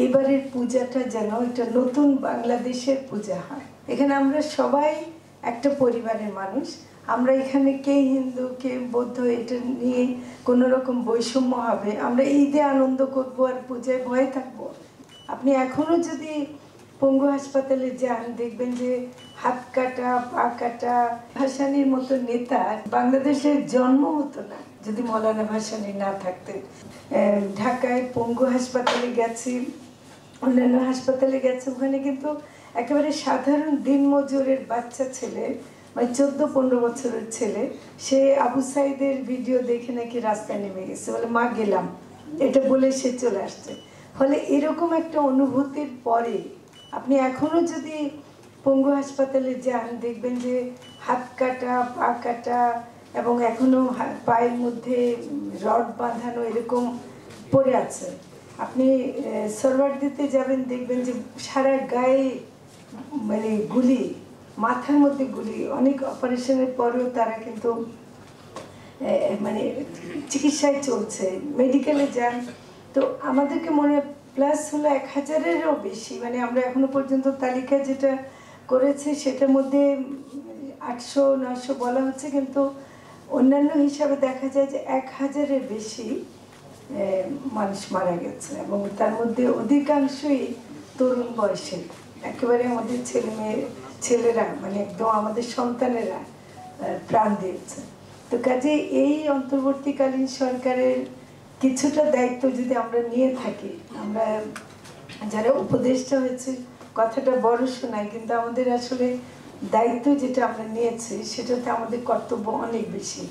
এবারের পূজাটা যেন একটা নতুন বাংলাদেশের পূজা হয়। এখানে আমরা সবাই একটা পরিবারের মানুষ। আমরা এখানে কে হিন্দু কে বৌদ্ধ এটা নিয়ে কোনো রকম বৈষম্য হবে, আমরা ঈদে আনন্দ করব আর পূজায় ভয়ে থাকবো। আপনি এখনো যদি পঙ্গু হাসপাতালে যান দেখবেন যে হাত কাটা পা কাটা। ভাসানীর মতো নেতা বাংলাদেশের জন্ম হতো না যদি মৌলানা ভাসানী না থাকতেন। ঢাকায় পঙ্গু হাসপাতালে গেছি, অন্যান্য হাসপাতালে গেছে, ওখানে কিন্তু একেবারে সাধারণ দিনমজুরের বাচ্চা ছেলে, মানে 14-15 বছরের ছেলে, সে আবু সাইদের ভিডিও দেখে নাকি রাস্তায় নেমে গেছে, বলে মা গেলাম এটা বলে সে চলে আসছে। ফলে এরকম একটা অনুভূতির পরে আপনি এখনো যদি পঙ্গু হাসপাতালে যান দেখবেন যে হাত কাটা পা কাটা এবং এখনো পায়ের মধ্যে রড বাঁধানো এরকম পড়ে আছে। আপনি সরওয়ার্দিতে যাবেন দেখবেন যে সারা গায়ে মানে গুলি, মাথার মধ্যে গুলি। অনেক অপারেশনের পরেও তারা কিন্তু মানে চিকিৎসায় চলছে, মেডিকেলে যান। তো আমাদেরকে মনে প্লাস হলো 1000-এরও বেশি, মানে আমরা এখনো পর্যন্ত তালিকা যেটা করেছি সেটার মধ্যে 800-900 বলা হচ্ছে, কিন্তু অন্যান্য হিসাবে দেখা যায় যে 1000-এর বেশি মানুষ মারা গেছে এবং তার মধ্যে অধিকাংশই তরুণ বয়সের, একেবারে আমাদের ছেলেরা মানে একদম আমাদের সন্তানেরা প্রাণ দিয়েছে। তো কাজে এই অন্তর্বর্তীকালীন সরকারের কিছুটা দায়িত্ব যদি আমরা নিয়ে থাকি, আমরা যারা উপদেষ্টা হয়েছে কথাটা বড় শোনায়, কিন্তু আমাদের আসলে দায়িত্ব যেটা আমরা নিয়েছি সেটাতে আমাদের কর্তব্য অনেক বেশি।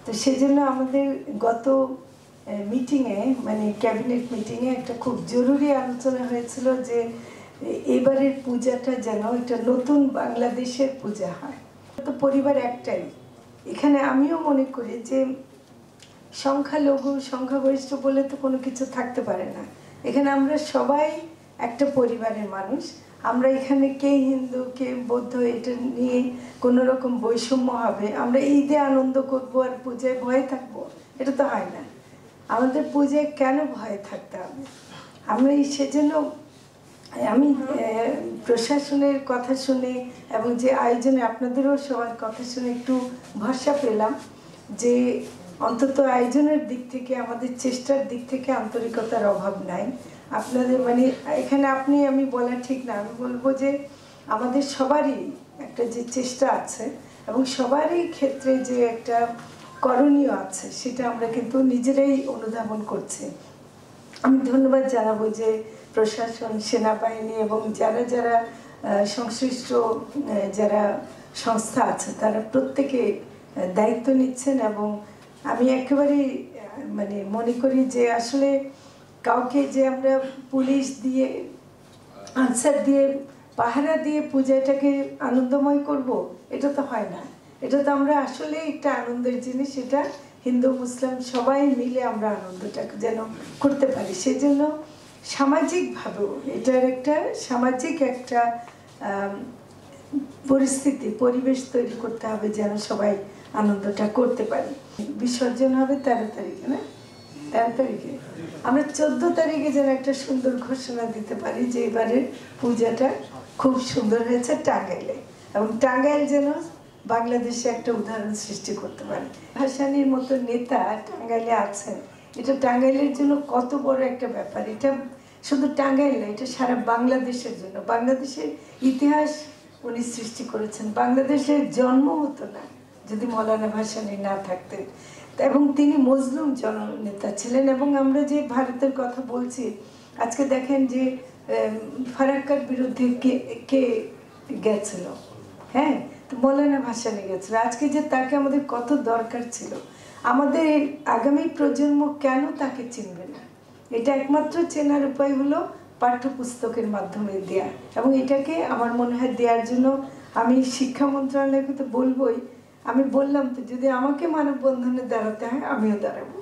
তো সেজন্য আমাদের গত মিটিংয়ে মানে ক্যাবিনেট মিটিংয়ে একটা খুব জরুরি আলোচনা হয়েছিল যে এবারের পূজাটা যেন একটা নতুন বাংলাদেশের পূজা হয়। তো পরিবার একটাই, এখানে আমিও মনে করি যে সংখ্যালঘু সংখ্যাগরিষ্ঠ বলে তো কোনো কিছু থাকতে পারে না। এখানে আমরা সবাই একটা পরিবারের মানুষ। আমরা এখানে কে হিন্দু কে বৌদ্ধ এটা নিয়ে কোনো রকম বৈষম্য হবে, আমরা ঈদে আনন্দ করব আর পূজায় ভয়ে থাকবো, এটা তো হয় না। আমাদের পূজায় কেন ভয়ে থাকতে হবে? আমরা সেজন্য আমি প্রশাসনের কথা শুনে এবং যে আয়োজনে আপনাদেরও সবার কথা শুনে একটু ভরসা পেলাম যে অন্তত আয়োজনের দিক থেকে আমাদের চেষ্টার দিক থেকে আন্তরিকতার অভাব নাই। আপনাদের মানে এখানে আমি বলা ঠিক না, আমি বলবো যে আমাদের সবারই একটা যে চেষ্টা আছে এবং সবারই ক্ষেত্রে যে একটা করণীয় আছে সেটা আমরা কিন্তু নিজেরাই অনুধাবন করছি। আমি ধন্যবাদ জানাবো যে প্রশাসন, সেনাবাহিনী এবং যারা যারা সংশ্লিষ্ট যারা সংস্থা আছে তারা প্রত্যেকে দায়িত্ব নিচ্ছেন। এবং আমি একেবারেই মানে মনে করি যে আসলে কাউকে যে আমরা পুলিশ দিয়ে আনসার দিয়ে পাহারা দিয়ে পূজাটাকে আনন্দময় করব, এটা তো হয় না। এটা তো আমরা আসলে একটা আনন্দের জিনিস, এটা হিন্দু মুসলিম সবাই মিলে আমরা আনন্দটাকে যেন করতে পারি। সেজন্য সামাজিকভাবেও এটার একটা সামাজিক একটা পরিবেশ তৈরি করতে হবে যেন সবাই আনন্দটা করতে পারি। বিসর্জন হবে 13 তারিখে, না 13 তারিখে, আমরা 14 তারিখে যেন একটা সুন্দর ঘোষণা দিতে পারি যে এবারের পূজাটা খুব সুন্দর হয়েছে টাঙ্গাইলে, এবং টাঙ্গাইল যেন বাংলাদেশে একটা উদাহরণ সৃষ্টি করতে পারে। ভাসানীর মতো নেতা টাঙ্গাইলে আছেন, এটা টাঙ্গাইলের জন্য কত বড় একটা ব্যাপার। এটা শুধু টাঙ্গাইল না, এটা সারা বাংলাদেশের জন্য। বাংলাদেশের ইতিহাস উনি সৃষ্টি করেছেন। বাংলাদেশের জন্ম হতো না যদি মৌলানা ভাসানী না থাকতেন, এবং তিনি মজলুম জননেতা ছিলেন। এবং আমরা যে ভারতের কথা বলছি, আজকে দেখেন যে ফারাক্কার বিরুদ্ধে কে গেছিল, হ্যাঁ, তো মৌলানা ভাসানী গেছিল। আজকে যে তাকে আমাদের কত দরকার ছিল, আমাদের আগামী প্রজন্ম কেন তাকে চিনবে না? এটা একমাত্র চেনার উপায় হলো পাঠ্যপুস্তকের মাধ্যমে দেয়া, এবং এটাকে আমার মনে হয় দেওয়ার জন্য আমি শিক্ষা মন্ত্রণালয়কে তো বলবোই। আমি বললাম তো যদি আমাকে মানববন্ধনে দাঁড়াতে হয় আমিও দাঁড়াবো।